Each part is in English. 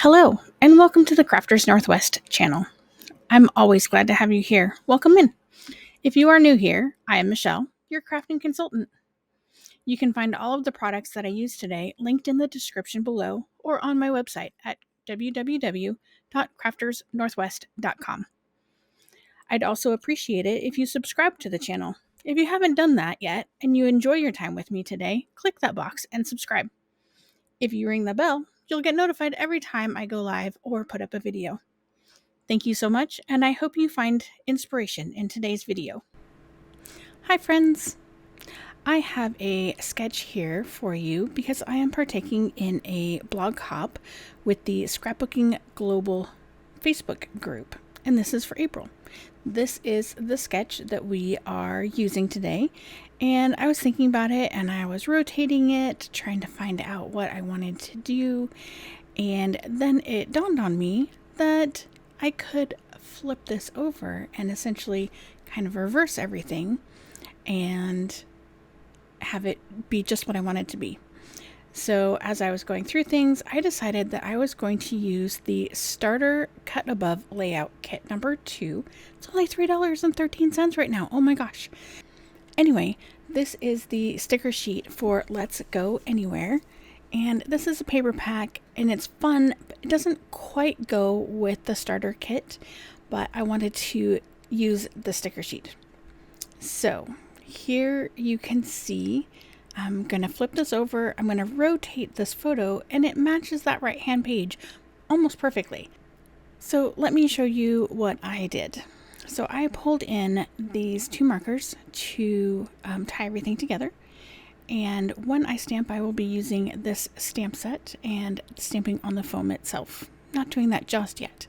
Hello, and welcome to the Crafters Northwest channel. I'm always glad to have you here. Welcome in. If you are new here, I am Michelle, your crafting consultant. You can find all of the products that I use today linked in the description below or on my website at www.craftersnorthwest.com. I'd also appreciate it if you subscribe to the channel. If you haven't done that yet and you enjoy your time with me today, click that box and subscribe. If you ring the bell, you'll get notified every time I go live or put up a video. Thank you so much, and I hope you find inspiration in today's video. Hi friends! I have a sketch here for you because I am partaking in a blog hop with the Scrapbooking Global Facebook group, and this is for April. This is the sketch that we are using today, and I was thinking about it and I was rotating it, trying to find out what I wanted to do, and then it dawned on me that I could flip this over and essentially kind of reverse everything and have it be just what I want it to be. So as I was going through things, I decided that I was going to use the Starter Cut Above Layout Kit number 2. It's only $3.13 right now. Oh my gosh. Anyway, this is the sticker sheet for Let's Go Anywhere. And this is a paper pack and it's fun, but it doesn't quite go with the starter kit, but I wanted to use the sticker sheet. So here you can see, I'm going to flip this over, I'm going to rotate this photo, and it matches that right hand page almost perfectly. So let me show you what I did. So I pulled in these 2 markers to tie everything together. And when I stamp, I will be using this stamp set and stamping on the foam itself. Not doing that just yet.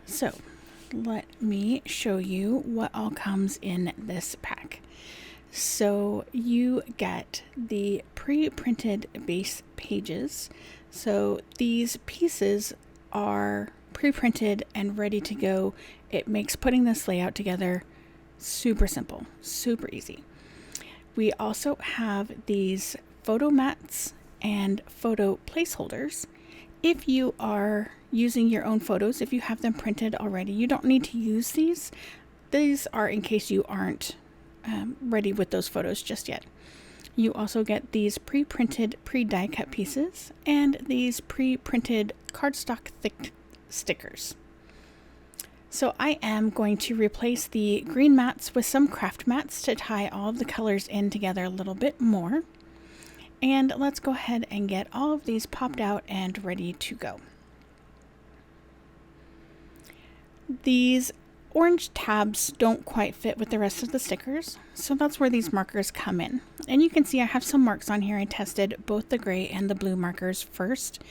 So let me show you what all comes in this pack. So you get the pre-printed base pages. So these pieces are pre-printed and ready to go. It makes putting this layout together super simple, super easy. We also have these photo mats and photo placeholders. If you are using your own photos, if you have them printed already, you don't need to use these. These are in case you aren't ready with those photos just yet. You also get these pre-printed, pre-die cut pieces and these pre-printed cardstock thick stickers. So I am going to replace the green mats with some craft mats to tie all of the colors in together a little bit more. And let's go ahead and get all of these popped out and ready to go. These orange tabs don't quite fit with the rest of the stickers, so that's where these markers come in. And you can see I have some marks on here. I tested both the gray and the blue markers first.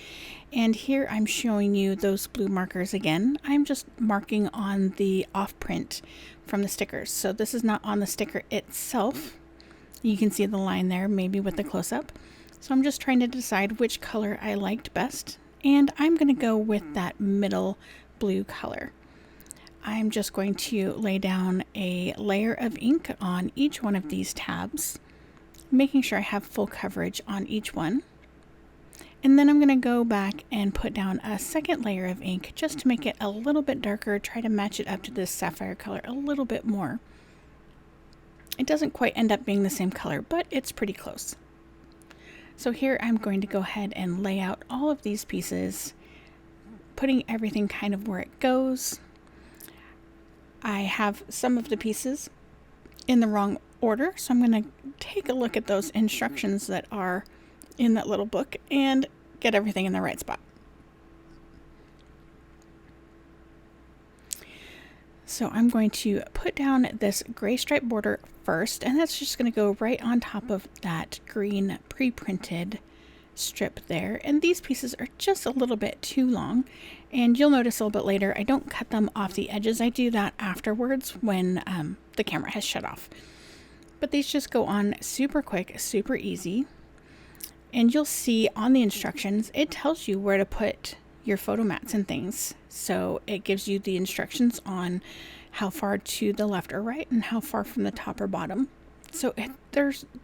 And here I'm showing you those blue markers again. I'm just marking on the off print from the stickers. So this is not on the sticker itself. You can see the line there, maybe with the close-up. So I'm just trying to decide which color I liked best. And I'm going to go with that middle blue color. I'm just going to lay down a layer of ink on each one of these tabs, making sure I have full coverage on each one. And then I'm going to go back and put down a second layer of ink just to make it a little bit darker, try to match it up to this sapphire color a little bit more. It doesn't quite end up being the same color, but it's pretty close. So here I'm going to go ahead and lay out all of these pieces, putting everything kind of where it goes. I have some of the pieces in the wrong order, so I'm going to take a look at those instructions that are in that little book and get everything in the right spot. So I'm going to put down this gray stripe border first, and that's just going to go right on top of that green pre-printed strip there. And these pieces are just a little bit too long, and you'll notice a little bit later I don't cut them off the edges. I do that afterwards when the camera has shut off. But these just go on super quick, super easy. And you'll see on the instructions, it tells you where to put your photo mats and things. So it gives you the instructions on how far to the left or right and how far from the top or bottom. So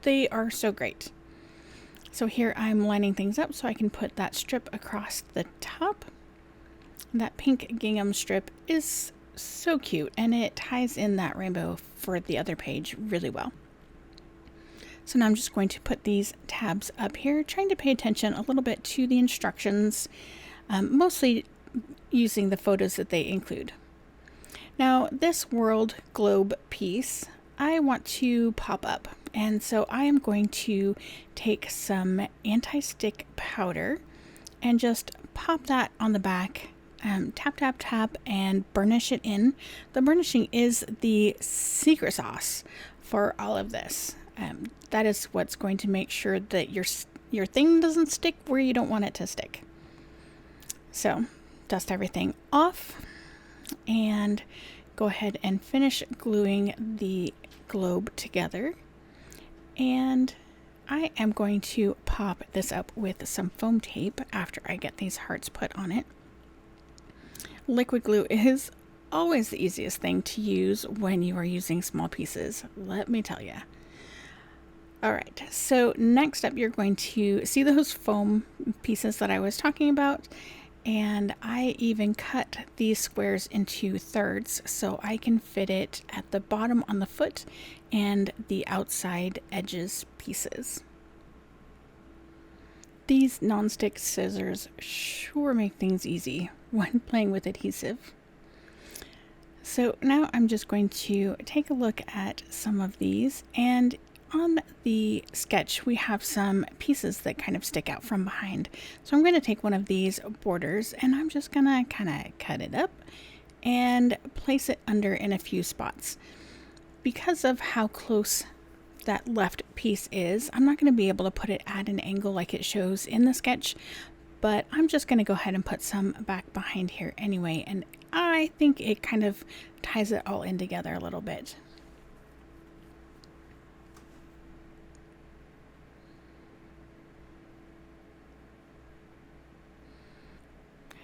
they are so great. So here I'm lining things up so I can put that strip across the top. That pink gingham strip is so cute, and it ties in that rainbow for the other page really well. So now I'm just going to put these tabs up here, trying to pay attention a little bit to the instructions, mostly using the photos that they include. Now this world globe piece I want to pop up, and so I am going to take some anti-stick powder and just pop that on the back, tap tap tap, and burnish it in. The burnishing is the secret sauce for all of this. That is what's going to make sure that your thing doesn't stick where you don't want it to stick. So dust everything off and go ahead and finish gluing the globe together. And I am going to pop this up with some foam tape after I get these hearts put on it. Liquid glue is always the easiest thing to use when you are using small pieces, let me tell you. Alright, so next up you're going to see those foam pieces that I was talking about, and I even cut these squares into thirds so I can fit it at the bottom on the foot and the outside edges pieces. These non-stick scissors sure make things easy when playing with adhesive. So now I'm just going to take a look at some of these, and on the sketch we have some pieces that kind of stick out from behind. So I'm going to take one of these borders and I'm just going to kind of cut it up and place it under in a few spots. Because of how close that left piece is, I'm not going to be able to put it at an angle like it shows in the sketch, but I'm just going to go ahead and put some back behind here anyway, and I think it kind of ties it all in together a little bit.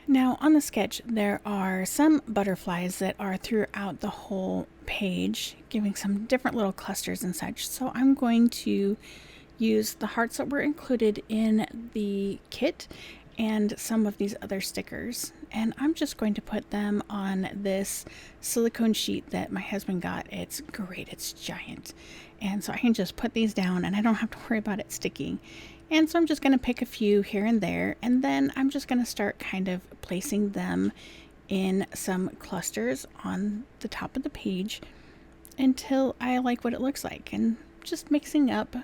Now on the sketch there are some butterflies that are throughout the whole page, giving some different little clusters and such. So I'm going to use the hearts that were included in the kit and some of these other stickers, and I'm just going to put them on this silicone sheet that my husband got. It's great, it's giant, and so I can just put these down and I don't have to worry about it sticking. And so I'm just going to pick a few here and there, and then I'm just going to start kind of placing them in some clusters on the top of the page until I like what it looks like, and just mixing up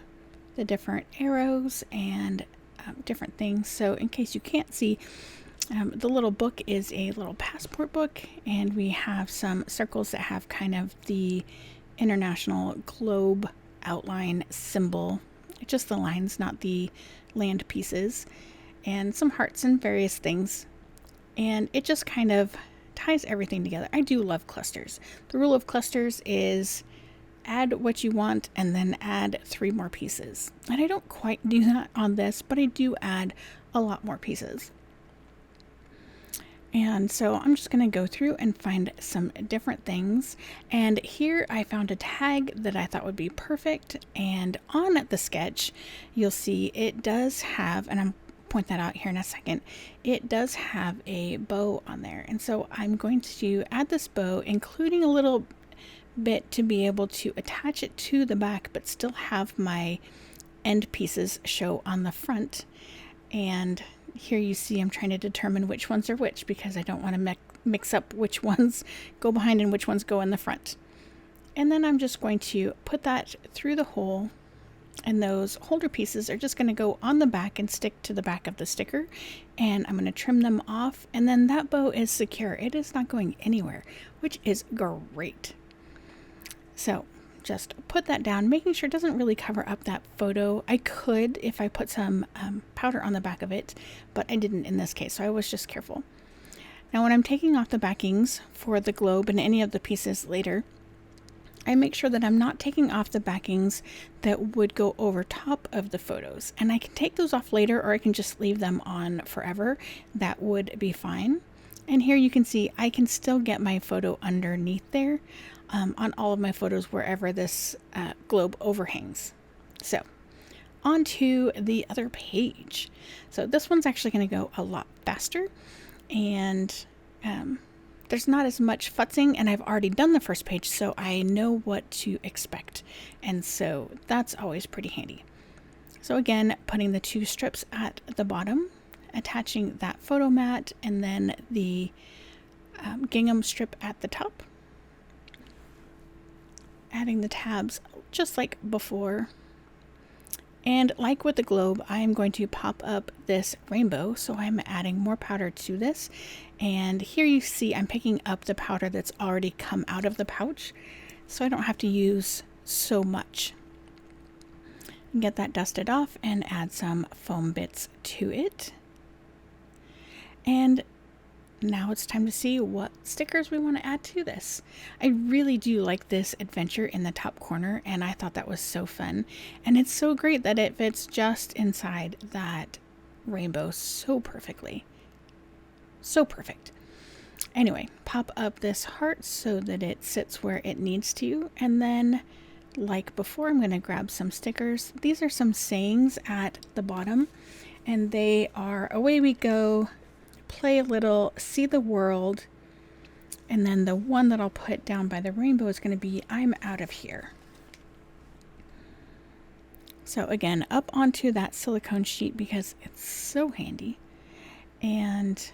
the different arrows and different things. So in case you can't see, the little book is a little passport book, and we have some circles that have kind of the international globe outline symbol, just the lines, not the land pieces, and some hearts and various things, and it just kind of ties everything together. I do love clusters. The rule of clusters is add what you want and then add 3 more pieces, and I don't quite do that on this, but I do add a lot more pieces. And so I'm just going to go through and find some different things, and here I found a tag that I thought would be perfect, and on the sketch you'll see it does have, and I'll point that out here in a second, it does have a bow on there, and so I'm going to add this bow, including a little bit to be able to attach it to the back but still have my end pieces show on the front. And here you see I'm trying to determine which ones are which, because I don't want to mix up which ones go behind and which ones go in the front. And then I'm just going to put that through the hole, and those holder pieces are just going to go on the back and stick to the back of the sticker, and I'm going to trim them off, and then that bow is secure. It is not going anywhere, which is great. So just put that down, making sure it doesn't really cover up that photo. I could if I put some powder on the back of it, but I didn't in this case, so I was just careful. Now when I'm taking off the backings for the globe and any of the pieces later, I make sure that I'm not taking off the backings that would go over top of the photos, and I can take those off later, or I can just leave them on forever. That would be fine. And here you can see I can still get my photo underneath there on all of my photos wherever this globe overhangs. So onto the other page. So this one's actually going to go a lot faster, and there's not as much futzing, and I've already done the first page, so I know what to expect, and so that's always pretty handy. So again, putting the 2 strips at the bottom, attaching that photo mat, and then the gingham strip at the top, adding the tabs just like before. And like with the globe, I am going to pop up this rainbow, so I'm adding more powder to this. And here you see I'm picking up the powder that's already come out of the pouch, so I don't have to use so much. Get that dusted off and add some foam bits to it. And now it's time to see what stickers we want to add to this. I really do like this adventure in the top corner, and I thought that was so fun. And it's so great that it fits just inside that rainbow so perfectly. So perfect. Anyway, pop up this heart so that it sits where it needs to, and then like before, I'm going to grab some stickers. These are some sayings at the bottom, and they are away we go, play a little, see the world, and then the one that I'll put down by the rainbow is going to be I'm out of here. So again, up onto that silicone sheet because it's so handy. And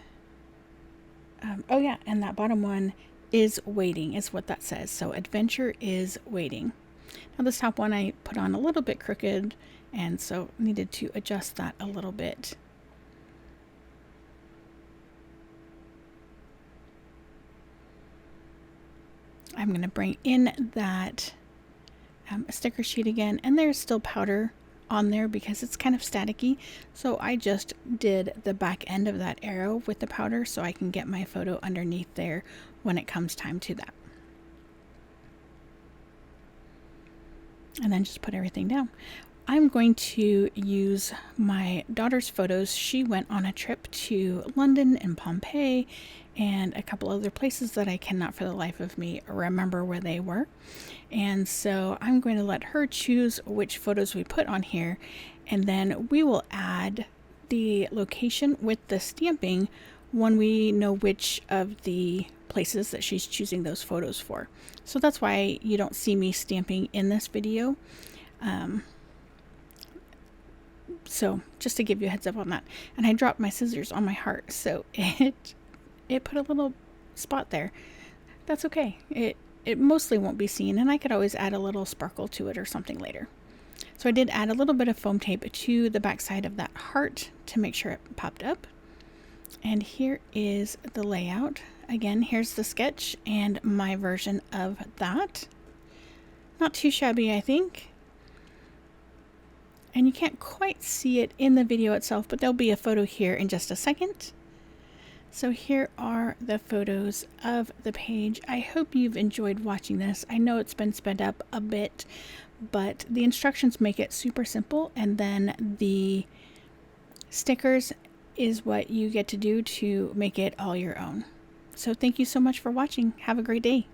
oh yeah, and that bottom one is waiting is what that says. So adventure is waiting. Now this top one I put on a little bit crooked, and so needed to adjust that a little bit. I'm going to bring in that sticker sheet again, and there's still powder on there because it's kind of staticky, so I just did the back end of that arrow with the powder so I can get my photo underneath there when it comes time to that. And then just put everything down. I'm going to use my daughter's photos. She went on a trip to London and Pompeii and a couple other places that I cannot for the life of me remember where they were. And so I'm going to let her choose which photos we put on here, and then we will add the location with the stamping when we know which of the places that she's choosing those photos for. So that's why you don't see me stamping in this video. So just to give you a heads up on that. And I dropped my scissors on my heart, so it put a little spot there. That's okay. It mostly won't be seen, and I could always add a little sparkle to it or something later. So I did add a little bit of foam tape to the back side of that heart to make sure it popped up. And here is the layout. Again, here's the sketch and my version of that. Not too shabby, I think. And you can't quite see it in the video itself, but there'll be a photo here in just a second. So here are the photos of the page. I hope you've enjoyed watching this. I know it's been sped up a bit, but the instructions make it super simple, and then the stickers is what you get to do to make it all your own. So thank you so much for watching. Have a great day.